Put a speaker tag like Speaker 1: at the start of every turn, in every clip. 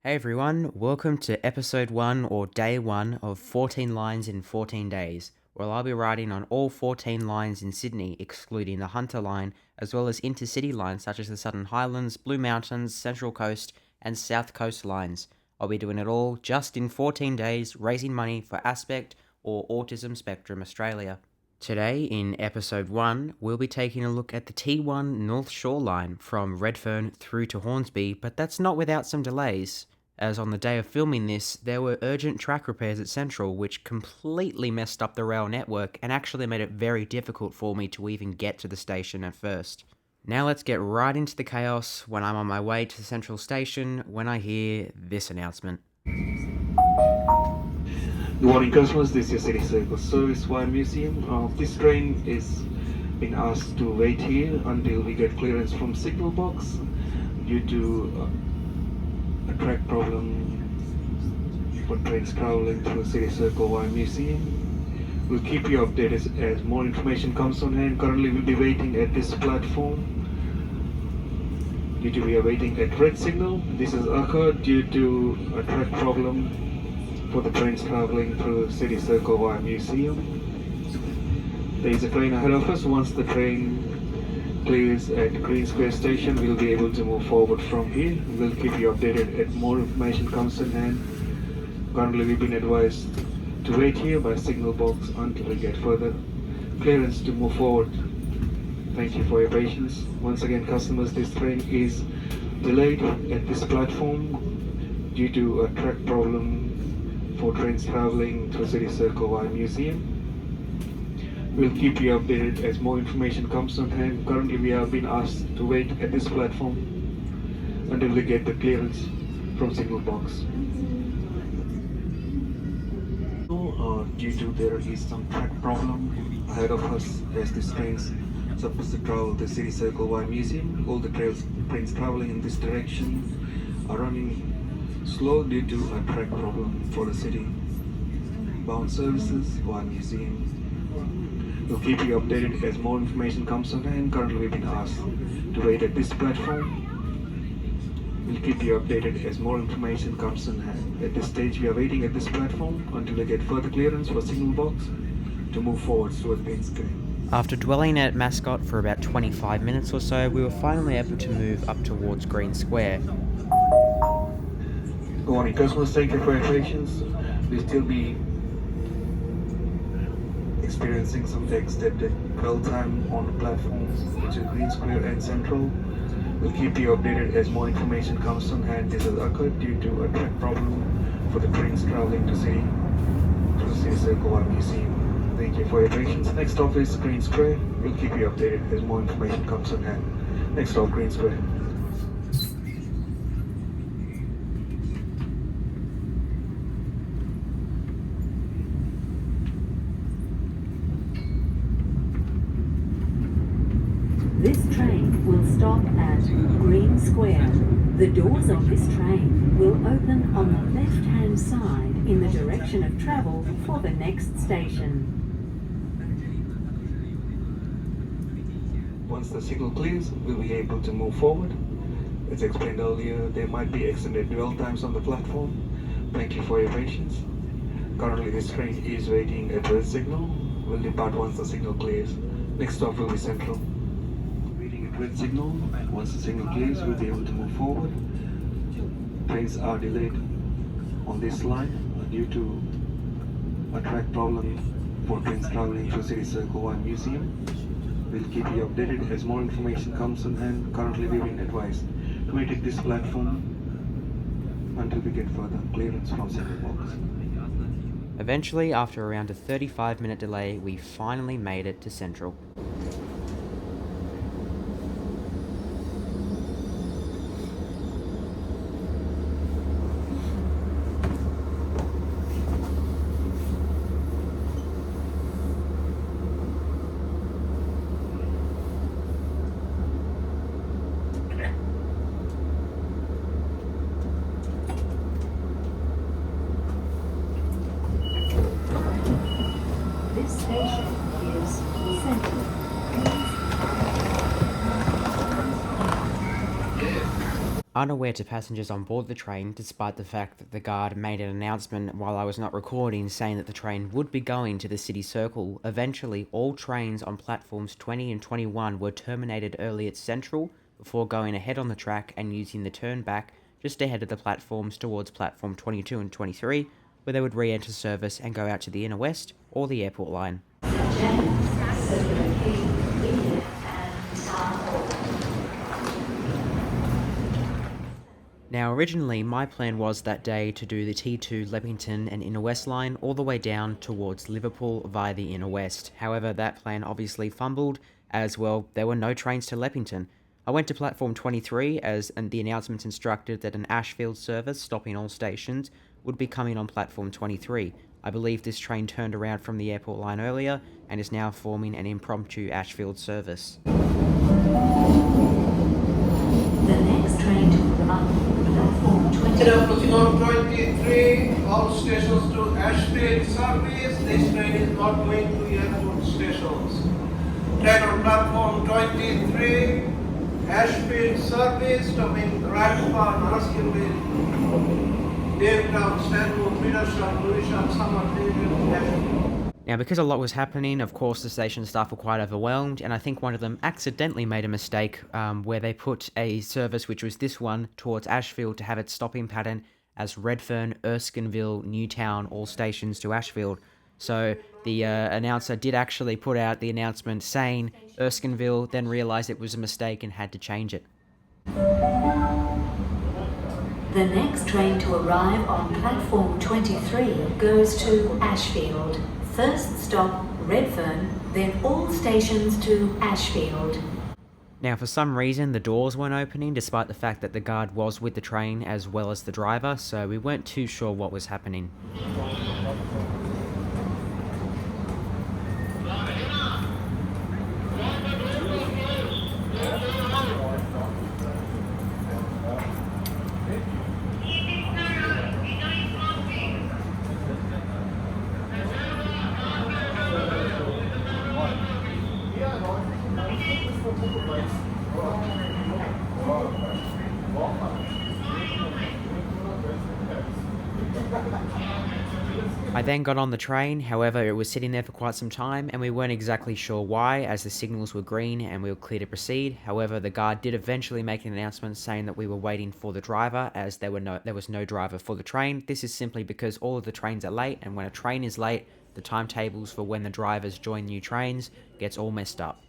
Speaker 1: Hey everyone, welcome to episode 1 or day 1 of 14 lines in 14 days, where I'll be riding on all 14 lines in Sydney, excluding the Hunter line, as well as intercity lines such as the Southern Highlands, Blue Mountains, Central Coast, and South Coast lines. I'll be doing it all just in 14 days, raising money for Aspect or Autism Spectrum Australia. Today, in episode 1, we'll be taking a look at the T1 North Shore line from Redfern through to Hornsby, but that's not without some delays, as on the day of filming this, there were urgent track repairs at Central which completely messed up the rail network and actually made it very difficult for me to even get to the station at first. Now let's get right into the chaos when I'm on my way to the Central Station when I hear this announcement.
Speaker 2: Good morning customers, this is City Circle Service Wire Museum. This train is being asked to wait here until we get clearance from signal box due to a track problem for trains traveling through City Circle Wire Museum. We'll keep you updated as more information comes on hand. Currently we'll be waiting at this platform due to we are waiting at red signal. This has occurred due to a track problem for the trains traveling through City Circle Wire Museum. There is a train ahead of us. Once the train clears at Green Square Station, we'll be able to move forward from here. We'll keep you updated as more information comes in hand. Currently we've been advised to wait here by signal box until we get further clearance to move forward. Thank you for your patience. Once again customers, this train is delayed at this platform due to a track problem for trains traveling through City Circle Wire Museum. We'll keep you updated as more information comes on hand. Currently we have been asked to wait at this platform until we get the clearance from signal box. Due to there is some track problem ahead of us as this train's supposed to travel to City Circle Wire Museum. All the trains traveling in this direction are running slow due to a track problem for the city bound services Wire Museum. We'll keep you updated as more information comes on hand. Currently we've been asked to wait at this platform. We'll keep you updated as more information comes on hand. At this stage we are waiting at this platform until we get further clearance for signal box to move forward towards Green Square.
Speaker 1: After dwelling at Mascot for about 25 minutes or so, we were finally able to move up towards Green Square.
Speaker 2: Good morning customers, thank you for your patience. We'll still be experiencing some extended dwell time on the platforms between Green Square and Central. We'll keep you updated as more information comes on hand. This has occurred due to a track problem for the trains traveling to City Circle Wire Museum. Thank you for your patience. Next stop is Green Square. We'll keep you updated as more information comes on hand. Next stop, Green Square.
Speaker 3: This train will stop at Green Square. The doors of this train will open on the left-hand side in the direction of travel for the next station.
Speaker 2: Once the signal clears, we'll be able to move forward. As explained earlier, there might be extended dwell times on the platform. Thank you for your patience. Currently this train is waiting at red signal. We'll depart once the signal clears. Next stop will be Central. Red signal, and once the signal clears we'll be able to move forward. Trains are delayed on this line due to a track problem for trains traveling through City Circle Wire Museum. We'll keep you updated as more information comes on hand. Currently we've been advised to wait at this platform until we get further clearance from signal box.
Speaker 1: Eventually, after around a 35-minute delay, we finally made it to Central.
Speaker 3: This station is Central.
Speaker 1: Unaware to passengers on board the train, despite the fact that the guard made an announcement while I was not recording saying that the train would be going to the city circle, eventually all trains on platforms 20 and 21 were terminated early at Central before going ahead on the track and using the turn back just ahead of the platforms towards platform 22 and 23, where they would re-enter service and go out to the Inner West or the airport line. Now, originally, my plan was that day to do the T2 Leppington and Inner West line all the way down towards Liverpool via the Inner West. However, that plan obviously fumbled, as well, there were no trains to Leppington. I went to platform 23 and the announcement instructed that an Ashfield service stopping all stations would be coming on platform 23. I believe this train turned around from the airport line earlier and is now forming an impromptu Ashfield service.
Speaker 3: The next train to arrive, platform 20.
Speaker 4: Approaching on 23, all stations to Ashfield service. This train is not going to airport stations. Train on platform 23, Ashfield service, stopping Radford, Roskilde, Davetown, Stanwood, Middlesham, Lewisham, Somerville, Ashfield.
Speaker 1: Now, because a lot was happening, of course, the station staff were quite overwhelmed, and I think one of them accidentally made a mistake where they put a service, which was this one, towards Ashfield to have its stopping pattern as Redfern, Erskineville, Newtown, all stations to Ashfield. So the announcer did actually put out the announcement saying Erskineville, then realised it was a mistake and had to change it.
Speaker 3: The next train to arrive on platform 23 goes to Ashfield. First stop, Redfern, then all stations to Ashfield.
Speaker 1: Now, for some reason, the doors weren't opening, despite the fact that the guard was with the train as well as the driver, so we weren't too sure what was happening. I then got on the train, however it was sitting there for quite some time and we weren't exactly sure why, as the signals were green and we were clear to proceed. However, the guard did eventually make an announcement saying that we were waiting for the driver, as there was no driver for the train. This is simply because all of the trains are late, and when a train is late, the timetables for when the drivers join new trains gets all messed up.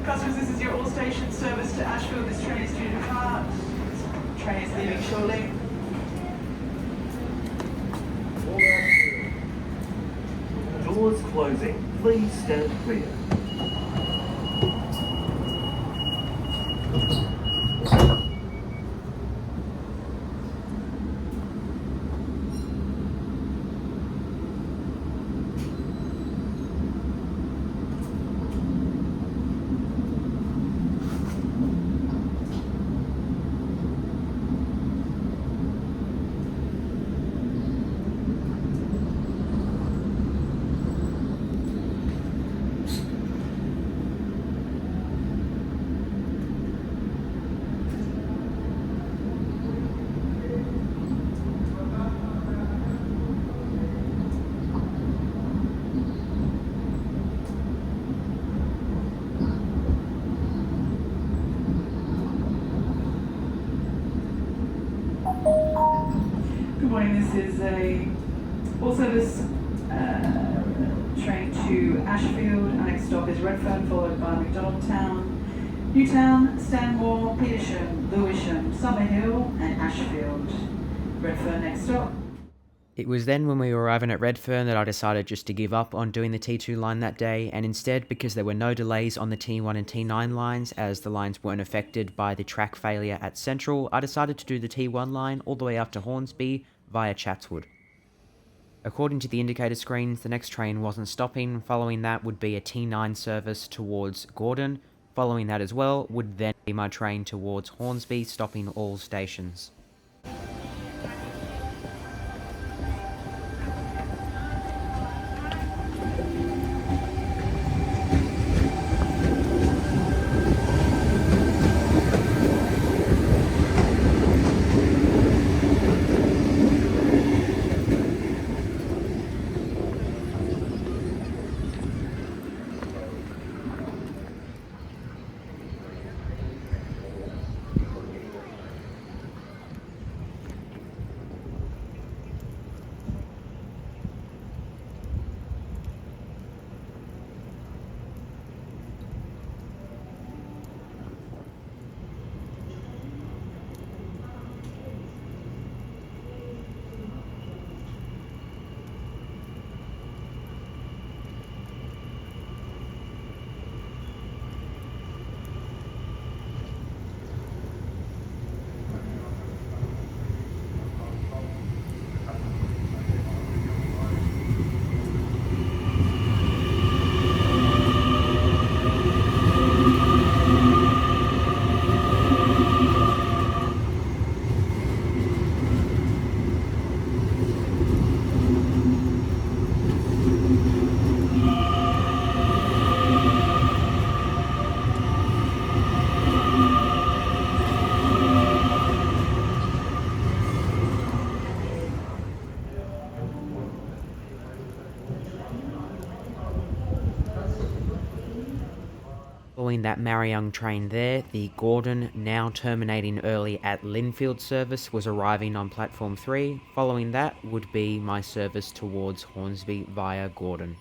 Speaker 5: Customers, this is your all-station service to Ashfield. This train is due to depart. This train is leaving shortly.
Speaker 2: Doors closing. Please stand clear.
Speaker 5: morning, this is a all service train to Ashfield. Our next stop is Redfern, followed by McDonaldtown, Newtown, Stanmore, Petersham, Lewisham, Summerhill and Ashfield. Redfern next stop.
Speaker 1: It was then when we were arriving at Redfern that I decided just to give up on doing the T2 line that day, and instead, because there were no delays on the T1 and T9 lines as the lines weren't affected by the track failure at Central, I decided to do the T1 line all the way up to Hornsby via Chatswood. According to the indicator screens, the next train wasn't stopping. Following that would be a T9 service towards Gordon. Following that as well would then be my train towards Hornsby, stopping all stations. Following that Marryung train there, the Gordon, now terminating early at Linfield service, was arriving on platform 3. Following that would be my service towards Hornsby via Gordon.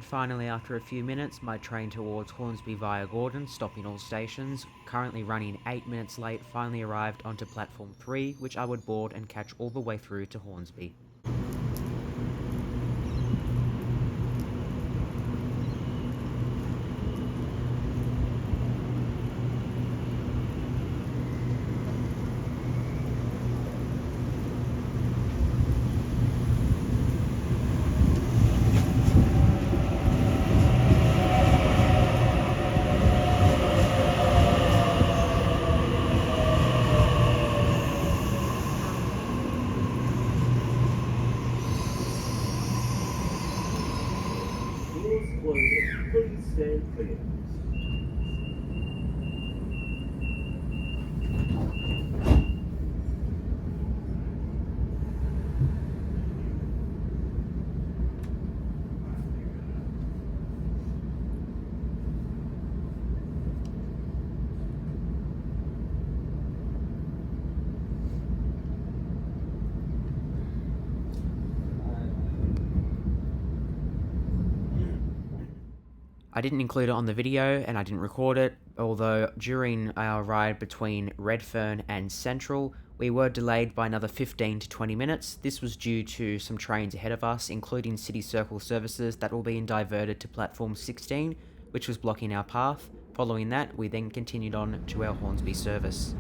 Speaker 1: Finally, after a few minutes, my train towards Hornsby via Gordon, stopping all stations, currently running 8 minutes late, finally arrived onto platform 3, which I would board and catch all the way through to Hornsby.
Speaker 6: Please stand clear.
Speaker 1: I didn't include it on the video and I didn't record it, although during our ride between Redfern and Central, we were delayed by another 15 to 20 minutes. This was due to some trains ahead of us, including City Circle services that were being diverted to platform 16, which was blocking our path. Following that, we then continued on to our Hornsby service.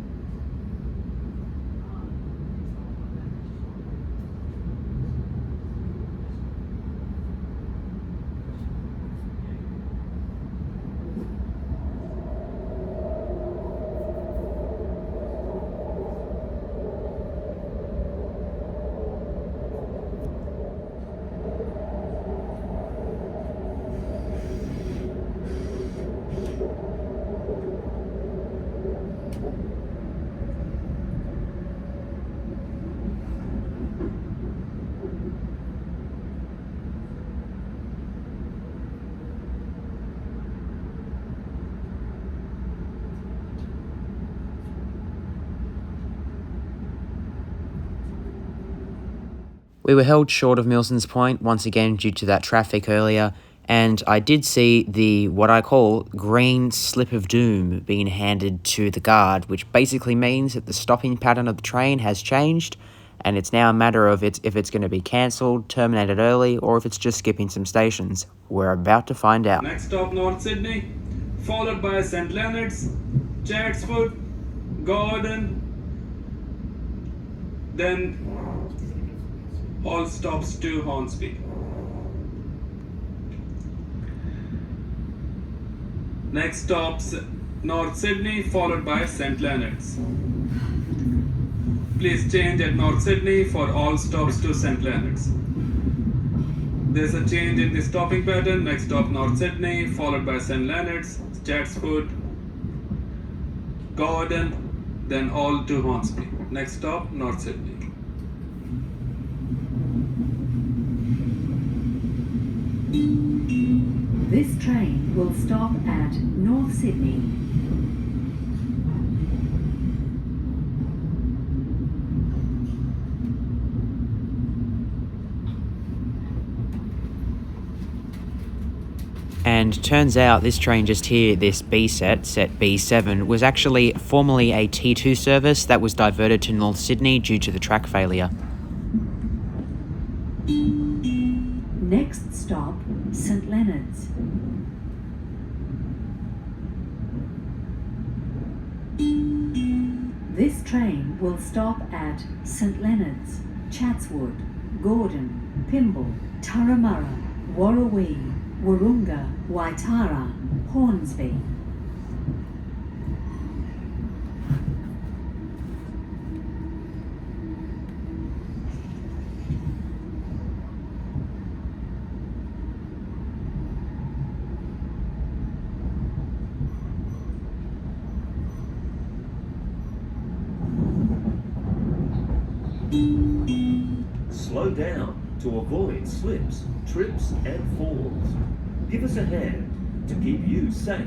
Speaker 1: We were held short of Milson's Point once again due to that traffic earlier, and I did see the, what I call, green slip of doom being handed to the guard, which basically means that the stopping pattern of the train has changed, and it's now a matter of if it's going to be cancelled, terminated early, or if it's just skipping some stations. We're about to find out.
Speaker 7: Next stop, North Sydney, followed by St. Leonard's, Chatswood, Gordon, then all stops to Hornsby. Next stops, North Sydney, followed by St. Leonard's. Please change at North Sydney for all stops to St. Leonard's. There's a change in the stopping pattern. Next stop, North Sydney, followed by St. Leonard's, Chatswood, Gordon, then all to Hornsby. Next stop, North Sydney.
Speaker 3: This train will stop at North Sydney.
Speaker 1: And turns out this train just here, this B set B7, was actually formerly a T2 service that was diverted to North Sydney due to the track failure.
Speaker 3: Next stop, St. Leonard's. This train will stop at St. Leonard's, Chatswood, Gordon, Pymble, Turramurra, Warrawee, Wahroonga, Waitara, Hornsby.
Speaker 6: Slow down to avoid slips, trips and falls. Give us a hand to keep you safe.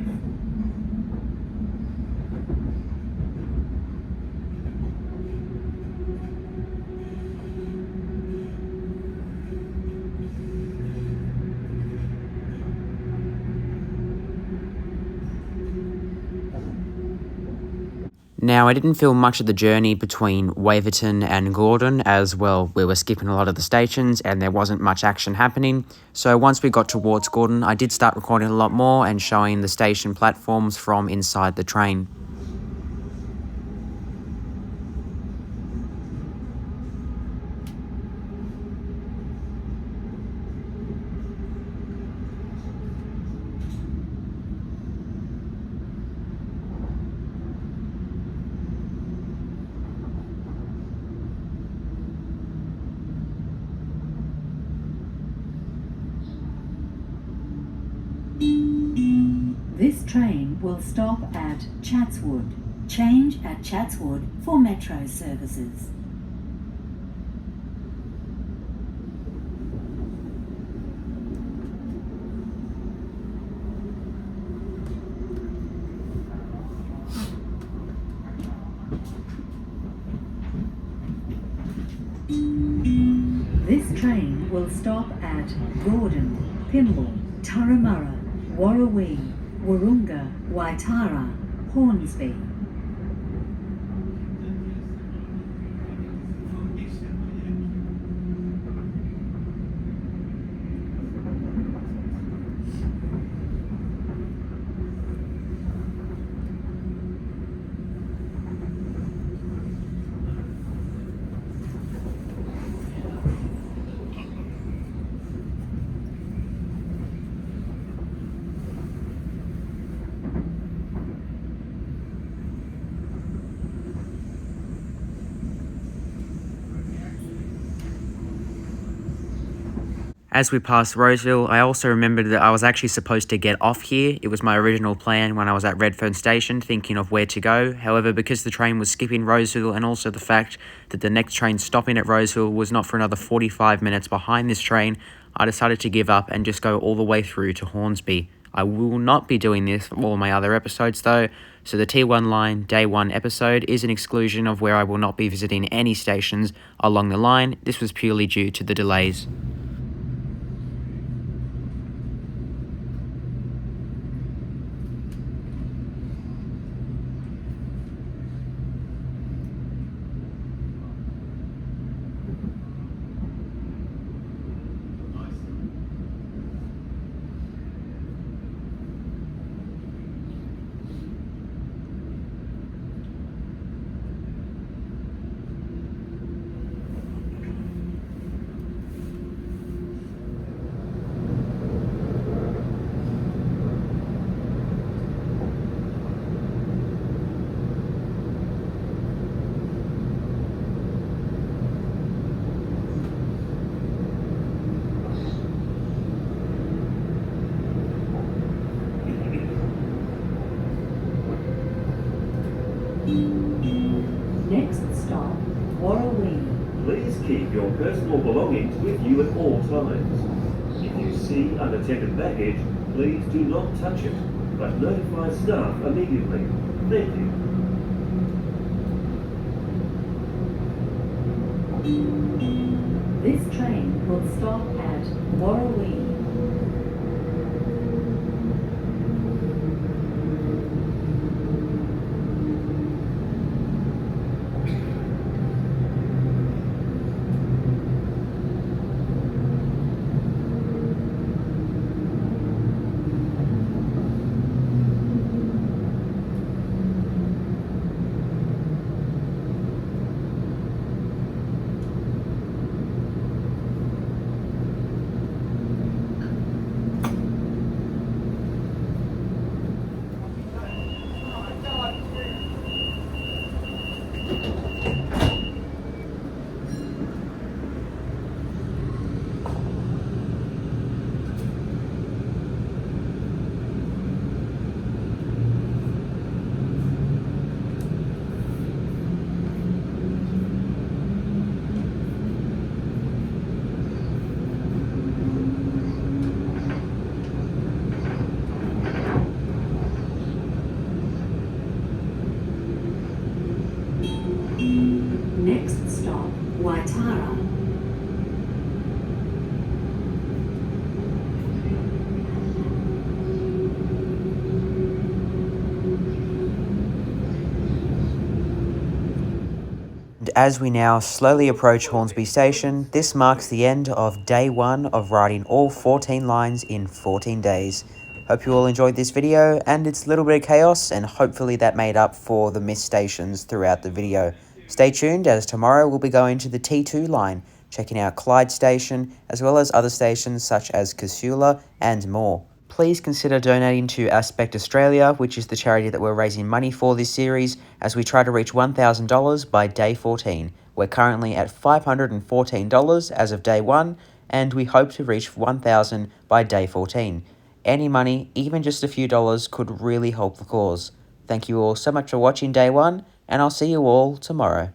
Speaker 1: Now, I didn't feel much of the journey between Waverton and Gordon, as well, we were skipping a lot of the stations and there wasn't much action happening. So once we got towards Gordon, I did start recording a lot more and showing the station platforms from inside the train.
Speaker 3: This train will stop at Chatswood. Change at Chatswood for metro services. This train will stop at Gordon, Pymble, Turramurra, Warrawee, Wahroonga, Waitara, Hornsby.
Speaker 1: As we passed Roseville, I also remembered that I was actually supposed to get off here. It was my original plan when I was at Redfern Station, thinking of where to go. However, because the train was skipping Roseville and also the fact that the next train stopping at Roseville was not for another 45 minutes behind this train, I decided to give up and just go all the way through to Hornsby. I will not be doing this for all my other episodes though, so the T1 line day 1 episode is an exclusion of where I will not be visiting any stations along the line. This was purely due to the delays.
Speaker 3: Next stop, Warrawee.
Speaker 6: Please keep your personal belongings with you at all times. If you see unattended baggage, please do not touch it, but notify staff immediately. Thank you.
Speaker 3: This train will stop at Warrawee. Next stop, Waitara.
Speaker 1: And as we now slowly approach Hornsby Station, this marks the end of day 1 of riding all 14 lines in 14 days. Hope you all enjoyed this video and its little bit of chaos, and hopefully that made up for the missed stations throughout the video. Stay tuned, as tomorrow we'll be going to the T2 line, checking out Clyde Station, as well as other stations such as Casula and more. Please consider donating to Aspect Australia, which is the charity that we're raising money for this series, as we try to reach $1,000 by day 14. We're currently at $514 as of day 1, and we hope to reach $1,000 by day 14. Any money, even just a few dollars, could really help the cause. Thank you all so much for watching day 1, and I'll see you all tomorrow.